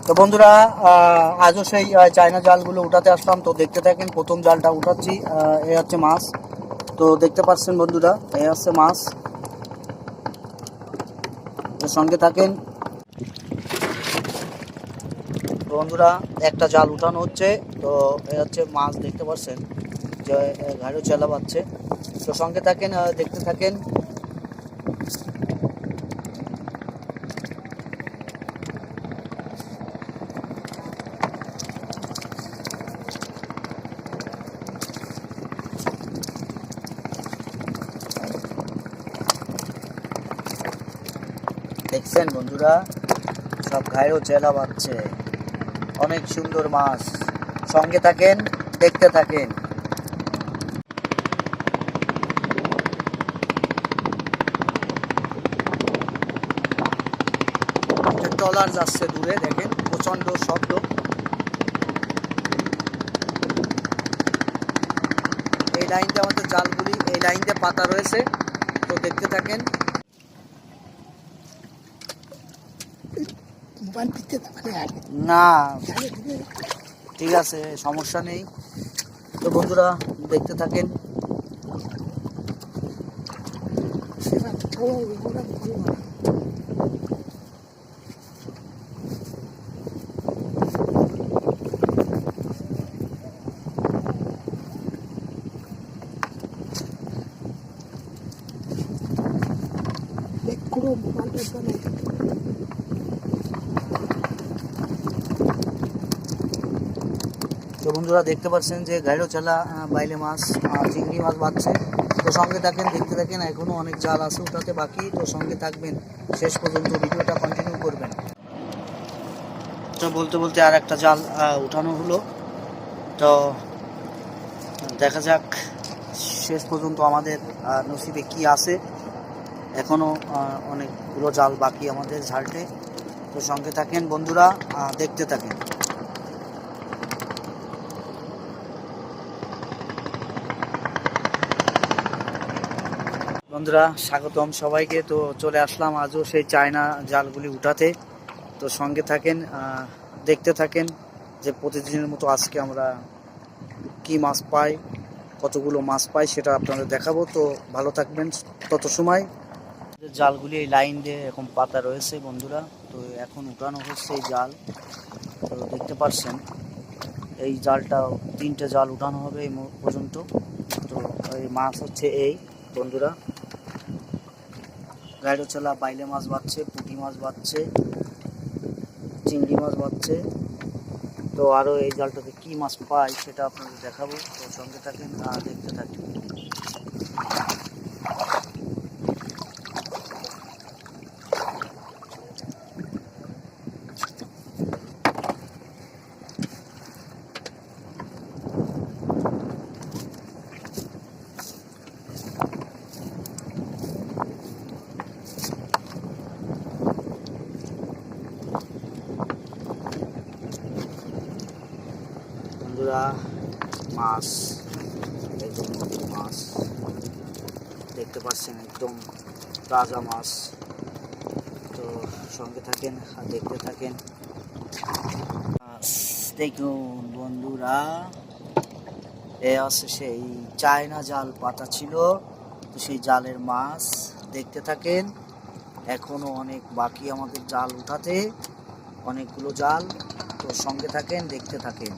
তো বন্ধুরা, আজও সেই চায়না জালগুলো উঠাতে আসলাম। তো দেখতে থাকেন, প্রথম জালটা উঠাচ্ছি। এ হচ্ছে মাছ, তো দেখতে পাচ্ছেন বন্ধুরা, এ হচ্ছে মাছ। তো সঙ্গে থাকেন বন্ধুরা। একটা জাল উঠানো হচ্ছে, তো এ হচ্ছে মাছ, দেখতে পাচ্ছেন যে ঘাড়েও চেলা পাচ্ছে। তো সঙ্গে থাকেন, দেখতে থাকেন। দেখছেন বন্ধুরা, সব ঘাড়েও চেলা পাচ্ছে, অনেক সুন্দর মাছ। সঙ্গে থাকেন, দেখতে থাকেন। ট্রলার যাচ্ছে দূরে, দেখেন প্রচন্ড শব্দ। এই লাইনটা আমাদের জালগুলি, এই লাইনটা পাতা রয়েছে, তো দেখতে থাকেন। না, ঠিক আছে, সমস্যা নেই। তো বন্ধুরা দেখতে থাকেন। তো বন্ধুরা দেখতে পাচ্ছেন যে ঘাইড়ো চালা বাইলে মাছ, চিংড়ি মাছ বাঁচছে। তো সঙ্গে থাকেন, দেখতে থাকেন। এখনও অনেক জাল আছে উঠাতে বাকি, তো সঙ্গে থাকবেন, শেষ পর্যন্ত ভিডিওটা কন্টিনিউ করবেন। তো বলতে বলতে আর একটা জাল উঠানো হলো, তো দেখা যাক শেষ পর্যন্ত আমাদের নসিবে কি আছে। এখনও অনেকগুলো জাল বাকি আমাদের ঝাড়টে। তো সঙ্গে থাকেন বন্ধুরা, দেখতে থাকেন। বন্ধুরা স্বাগতম সবাইকে। তো চলে আসলাম আজও সেই চায়না জালগুলি উঠাতে। তো সঙ্গে থাকেন, দেখতে থাকেন যে প্রতিদিনের মতো আজকে আমরা কি মাছ পাই, কতগুলো মাছ পাই সেটা আপনাদের দেখাবো। তো ভালো থাকবেন তত সময়। জালগুলি এই লাইন দিয়ে এখন পাতা রয়েছে বন্ধুরা, তো এখন উঠানো হচ্ছে এই জাল। তো দেখতে পাচ্ছেন এই জালটা, 3টে জাল উঠানো হবে এই পর্যন্ত। তো এই মাছ হচ্ছে এই বন্ধুরা, গাইড়ো চালা বাইলে মাছ বাচ্ছে, পুঁটি মাছ বাচ্ছে, চিংড়ি মাছ বাচ্ছে। তো আরও এই জালটাতে কি মাছ পাই সেটা আপনাদের দেখাবো। তো সঙ্গে থাকেন, দেখতে থাকেন। বন্ধুরা মাছ, একদম নতুন মাছ দেখতে পাচ্ছেন, একদম তাজা মাছ। তো সঙ্গে থাকেন আর দেখতে থাকেন। দেখুন বন্ধুরা, এ আছে সেই চায়না জাল পাতা ছিল, তো সেই জালের মাছ দেখতে থাকেন। এখনো অনেক বাকি আমাদের জাল উঠাতে, অনেকগুলো জাল। তো সঙ্গে থাকেন, দেখতে থাকেন।